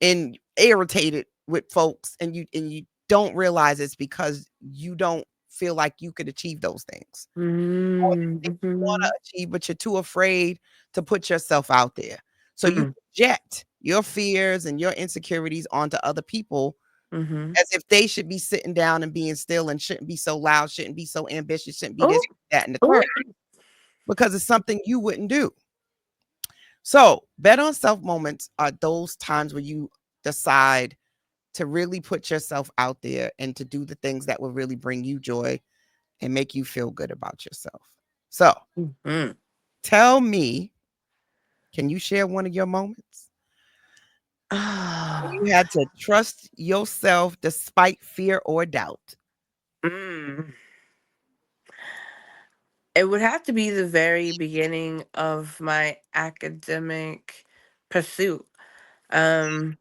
and irritated with folks, and you don't realize it's because you don't feel like you could achieve those things. Or you Mm, think you wanna mhm. achieve, but you're too afraid to put yourself out there. So you Mm, project your fears and your insecurities onto other people mhm. as if they should be sitting down and being still and shouldn't be so loud, shouldn't be so ambitious, shouldn't be this, Oh, that, and the oh. third, because it's something you wouldn't do. So, bet on self moments are those times where you decide to really put yourself out there and to do the things that will really bring you joy and make you feel good about yourself. So, Mhm. tell me, can you share one of your moments when Ah. you had to trust yourself despite fear or doubt? Mm. It would have to be the very beginning of my academic pursuit. Um,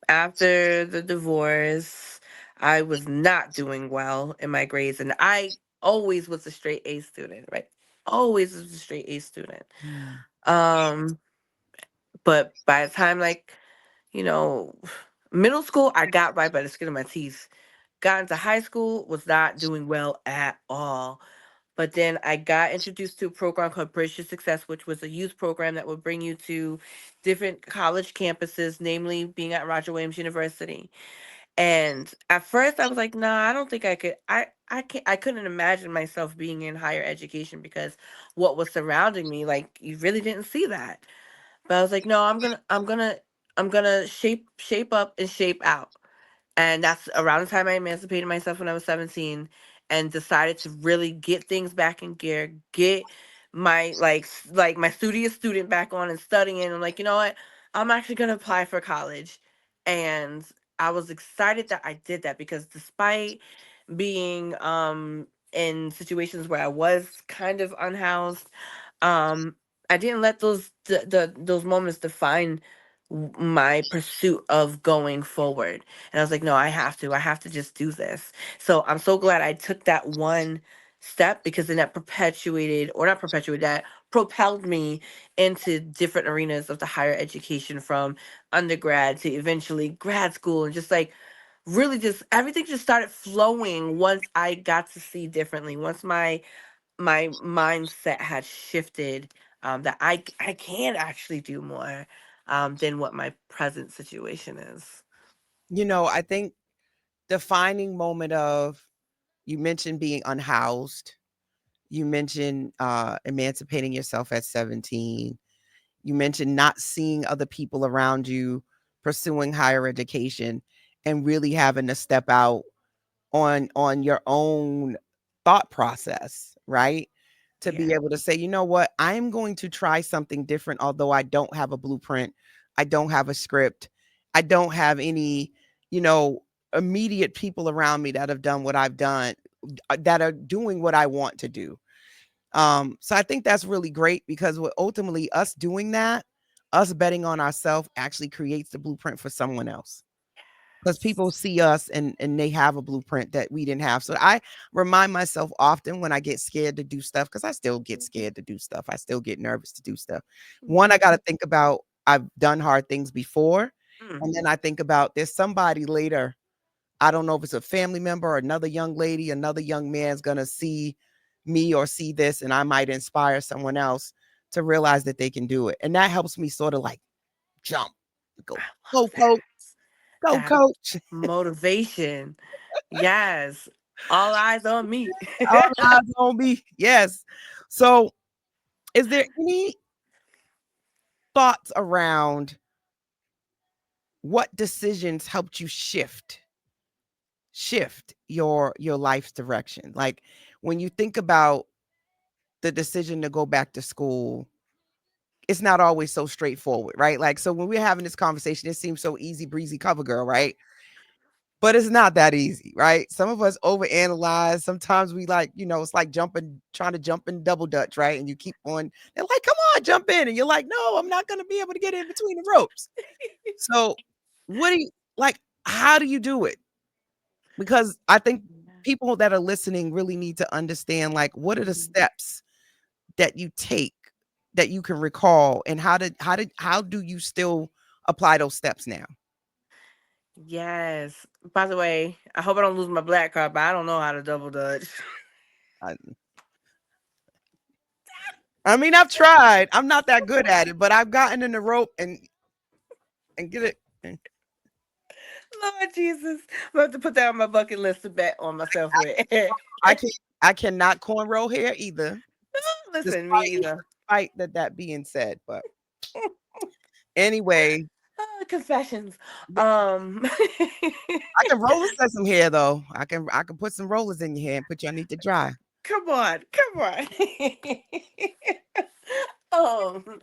After the divorce, I was not doing well in my grades, and I always was a straight A student, right? Always was a straight A student. Mm. Um, but by the time, like, you know, middle school, I got right by the skin of my teeth. Got into high school, was not doing well at all. But then I got introduced to a program called Bridge to Success, which was a youth program that would bring you to different college campuses, namely being at Roger Williams University. And at first I was like, nah, I don't think I could. I couldn't imagine myself being in higher education because what was surrounding me, like you really didn't see that. But I was like, no, I'm gonna shape up and shape out. And that's around the time I emancipated myself when I was 17 and decided to really get things back in gear, get my like my studious student back on and studying. I'm like, you know what? I'm actually gonna apply for college. And I was excited that I did that because despite being in situations where I was kind of unhoused, um I didn't let those moments define my pursuit of going forward. And I was like, no, I have to just do this. So I'm so glad I took that one step because then that perpetuated, or not perpetuated, that propelled me into different arenas of the higher education, from undergrad to eventually grad school, and just like really just everything just started flowing once I got to see differently. Once my mindset had shifted, that I can actually do more than what my present situation is. I think defining moment of, you mentioned being unhoused. You mentioned emancipating yourself at 17. You mentioned not seeing other people around you pursuing higher education and really having to step out on your own thought process, right? To Yeah. be able to say, you know what, I am going to try something different, although I don't have a blueprint, I don't have a script, I don't have any, you know, immediate people around me that have done what I've done, that are doing what I want to do. So I think that's really great because what ultimately us doing that, us betting on ourselves actually creates the blueprint for someone else. Because people see us and they have a blueprint that we didn't have. So I remind myself often when I get scared to do stuff, because I still get scared to do stuff. I still get nervous to do stuff. One, I got to think about I've done hard things before. Mm. And then I think about there's somebody later. I don't know if it's a family member or another young lady, another young man's going to see me or see this, and I might inspire someone else to realize that they can do it. And that helps me sort of like jump, go, I go, love coach, go, that coach. motivation. Yes. All eyes on me. All eyes on me. Yes. So, is there any thoughts around what decisions helped you shift your life's direction? Like when you think about the decision to go back to school, it's not always so straightforward, right? Like, so when we're having this conversation, it seems so easy breezy, cover girl, right? But it's not that easy, right? Some of us overanalyze. Sometimes we like, it's like trying to jump in double dutch, right? And you keep on, they're like, come on, jump in. And you're like, no, I'm not going to be able to get in between the ropes. So, what do you like? How do you do it? Because I think people that are listening really need to understand, like, what are the steps that you take that you can recall, and how do you still apply those steps now? Yes. By the way, I hope I don't lose my black card, but I don't know how to double dutch. I, I mean, I've tried. I'm not that good at it, but I've gotten in the rope and get it. Lord Jesus. I'm going to have to put that on my bucket list to bet on myself with. I can I cannot cornrow hair either, Listen, me despite either. that being said. But anyway, Confessions. yeah, I can roller set some hair though. I can put some rollers in your hair and put you underneath to dry. Come on, come on. um,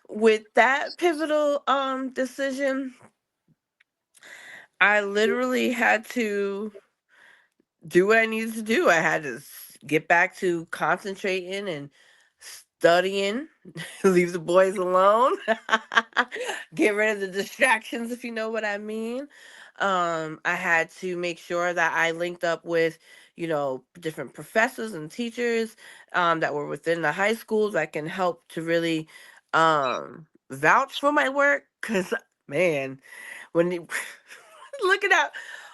with that pivotal decision, I literally had to do what I needed to do. I had to get back to concentrating and studying, leave the boys alone, get rid of the distractions, if you know what I mean. I had to make sure that I linked up with, different professors and teachers that were within the high schools that can help to really vouch for my work. Because, man, when you, looking at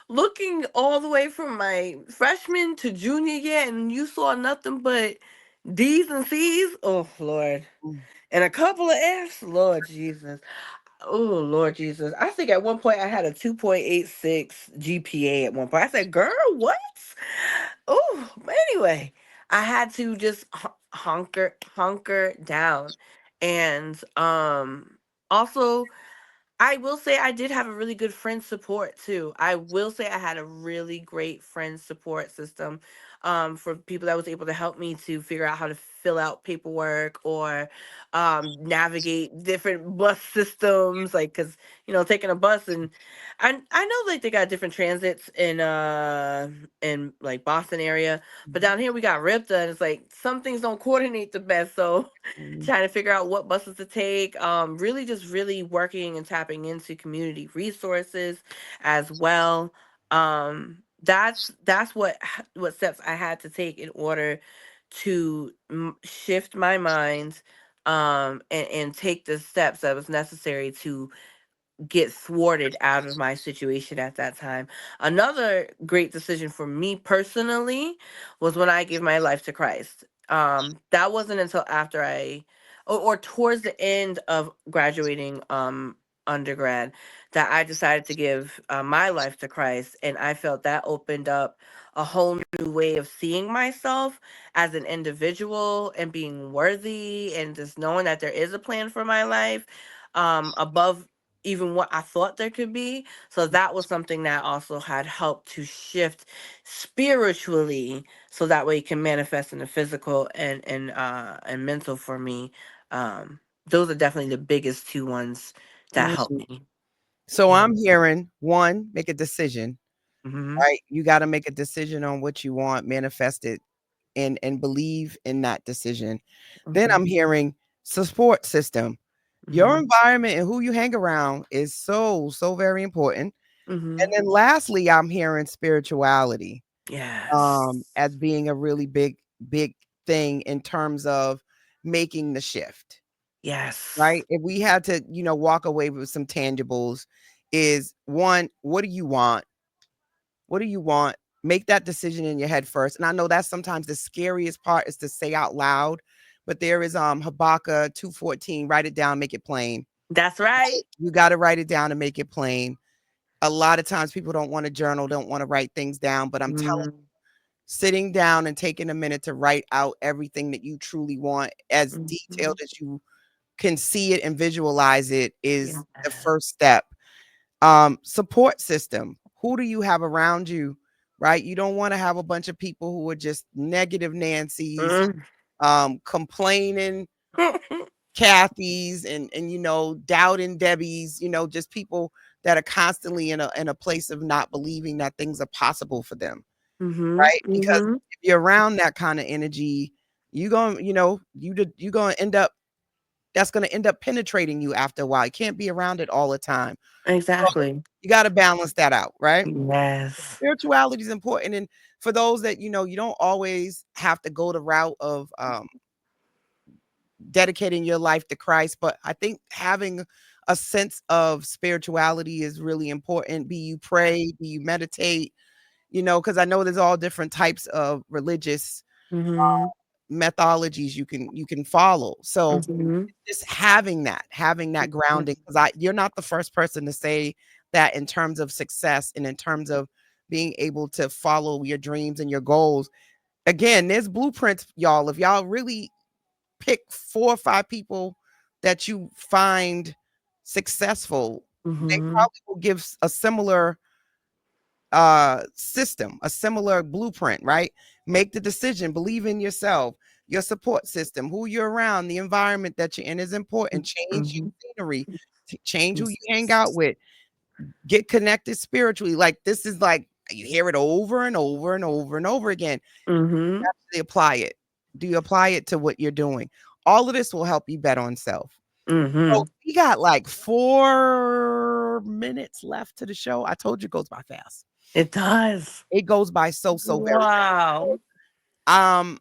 looking all the way from my freshman to junior year, and you saw nothing but D's and C's. Oh Lord, Mm, and a couple of F's. Lord Jesus. Oh Lord Jesus. I think at one point I had a 2.86 GPA at one point. I said, "Girl, what?" Oh, but anyway, I had to just hunker down, and also I will say I did have a really good friend support too. I will say I had a really great friend support system for people that was able to help me to figure out how to fill out paperwork or navigate different bus systems. Like, cause taking a bus, and I know like they got different transits in like Boston area, but mhm, down here we got RIPTA, and it's like some things don't coordinate the best. So mhm, trying to figure out what buses to take, really just really working and tapping into community resources as well. That's what steps I had to take in order to shift my mind, and take the steps that was necessary to get thwarted out of my situation at that time. Another great decision for me personally was when I gave my life to Christ. That wasn't until after or towards the end of graduating undergrad, that I decided to give my life to Christ, and I felt that opened up a whole new way of seeing myself as an individual and being worthy, and just knowing that there is a plan for my life above even what I thought there could be. So that was something that also had helped to shift spiritually, so that way it can manifest in the physical and mental for me. Those are definitely the biggest two ones that helped mhm. me. So Yeah. I'm hearing one, make a decision, Mm-hmm. right? You got to make a decision on what you want, manifest it, and believe in that decision. Then Mm-hmm. I'm hearing support system. Your Mm-hmm. environment and who you hang around is so very important. And Mm-hmm. then lastly, I'm hearing spirituality Yes. as being a really big thing in terms of making the shift, Yes. right? If we had to, walk away with some tangibles, is one, what do you want? What do you want? Make that decision in your head first. And I know that's sometimes the scariest part, is to say out loud, but there is Habakkuk 2:14. Write it down, make it plain. That's right. You got to write it down and make it plain. A lot of times people don't want to journal, don't want to write things down, but I'm telling you, Mm, sitting down and taking a minute to write out everything that you truly want, as mhm. detailed as you can see it and visualize it, is the Yeah. first step. Support system. Who do you have around you? Right? You don't want to have a bunch of people who are just negative Nancy's, Mm. complaining Kathy's, and doubting Debbie's, just people that are constantly in a place of not believing that things are possible for them, Mhm, right? Because mhm. if you're around that kind of energy, you going you're going to end up that's going to end up penetrating you after a while. You can't be around it all the time. So Exactly. you got to balance that out, right? Yes. Spirituality is important, and for those that you don't always have to go the route of dedicating your life to Christ, but I think having a sense of spirituality is really important. Be you pray, be you meditate, because I know there's all different types of religious Mhm, methodologies you can follow. So mhm, just having that grounding, mhm, because you're not the first person to say that in terms of success and in terms of being able to follow your dreams and your goals. Again, there's blueprints, y'all. If y'all really pick 4 or 5 people that you find successful, they mhm, probably will give a similar system, a similar blueprint, right? Make the decision, believe in yourself, your support system, who you're around, the environment that you're in is important. Change your mhm. scenery, change who you hang out with, get connected spiritually. Like, this is like you hear it over and over and over and over again. Mhm, Actually apply it. Do you apply it to what you're doing? All of this will help you bet on self. So mhm. we got like 4 minutes left to the show. I told you it goes by fast. It does. It goes by so very Wow. fast.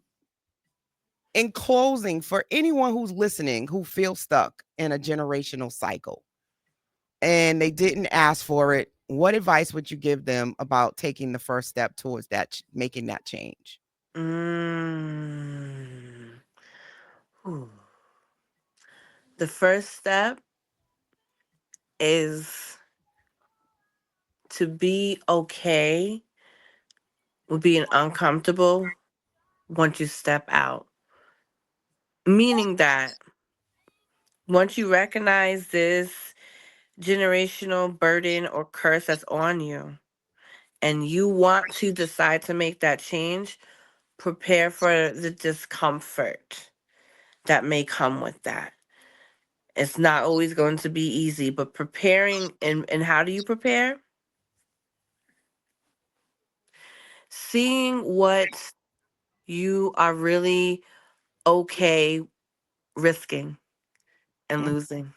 In closing, for anyone who's listening who feels stuck in a generational cycle and they didn't ask for it, what advice would you give them about taking the first step towards making that change? Mm. Ooh. The first step is to be okay with being uncomfortable once you step out. Meaning that once you recognize this generational burden or curse that's on you, and you want to decide to make that change, prepare for the discomfort that may come with that. It's not always going to be easy, but preparing, and how do you prepare? Seeing what you are really okay risking and losing.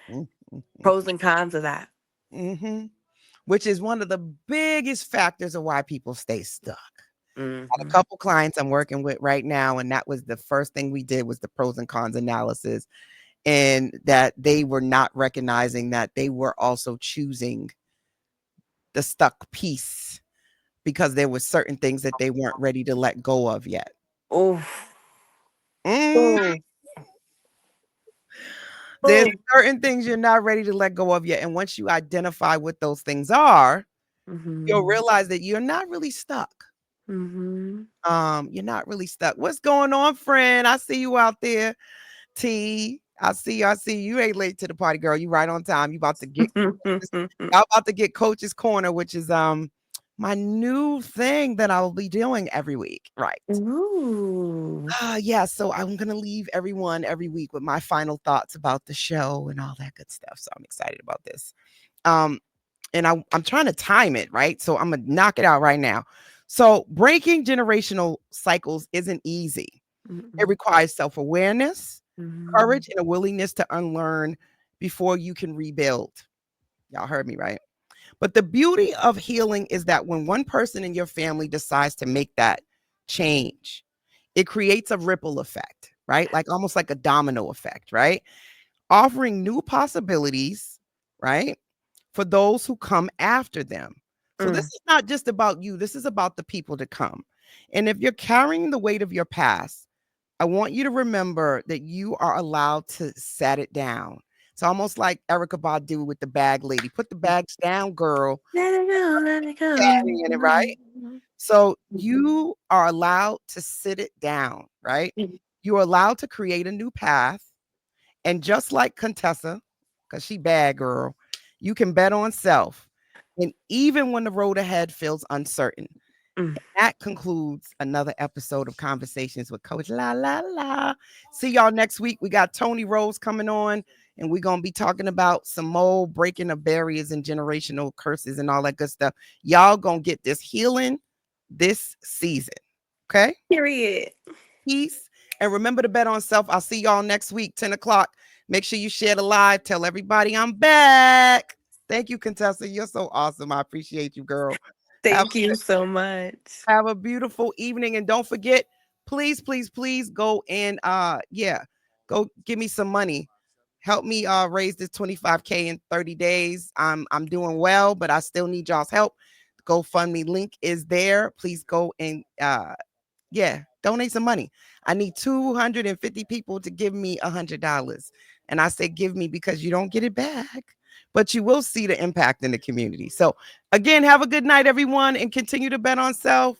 Mm, mm, mm, Pros and cons of that. mhm. Which is one of the biggest factors of why people stay stuck. Got a Hmm. couple clients I'm working with right now, and that was the first thing we did was the pros and cons analysis, and that they were not recognizing that they were also choosing the stuck piece because there were certain things that they weren't ready to let go of yet. Oh, Mm, oh, there's oh. certain things you're not ready to let go of yet, and once you identify what those things are, you'll Hmm. realize that you're not really stuck. Hmm. You're not really stuck. What's going on, friend? I see you out there. T. I see you. I see you. You ain't late to the party, girl. You right on time. You about to get y'all about to get Coach's Corner, which is my new thing that I will be doing every week. Right. Ooh. Yeah, so I'm gonna leave everyone every week with my final thoughts about the show and all that good stuff. So I'm excited about this. Um, and I'm trying to time it, right? So I'm gonna knock it out right now. So breaking generational cycles isn't easy. It Mm-mm. requires self-awareness, Mhm. courage, and a willingness to unlearn before you can rebuild. Y'all heard me, right? But the beauty of healing is that when one person in your family decides to make that change, it creates a ripple effect, right? Like almost like a domino effect, right? Offering new possibilities, right? For those who come after them. So this Mm. is not just about you, this is about the people to come. And if you're carrying the weight of your past, I want you to remember that you are allowed to set it down. It's almost like Erica Badu with the bag lady. Put the bags down, girl. Let it go, let it Carrying it, right? go. So you are allowed to sit it down, right? You're allowed to create a new path. And just like Contessa, because she bad girl, you can bet on self. And even when the road ahead feels uncertain. Mm. That concludes another episode of Conversations with Coach La La La. See y'all next week. We got Tony Rose coming on, and we're gonna be talking about some more breaking of barriers and generational curses and all that good stuff. Y'all gonna get this healing this season. Okay? Period. Peace. And remember to bet on self. I'll see y'all next week, 10 o'clock. Make sure you share the live. Tell everybody I'm back. Thank you, Contessa. You're so awesome. I appreciate you, girl. Have Thank you so much. have a beautiful evening. And don't forget, please, please, please go and go give me some money. Help me raise this 25K in 30 days. I'm doing well, but I still need y'all's help. GoFundMe link is there. Please go and donate some money. I need 250 people to give me $100. And I say give me because you don't get it back, but you will see the impact in the community. So again, have a good night, everyone, and continue to bet on self.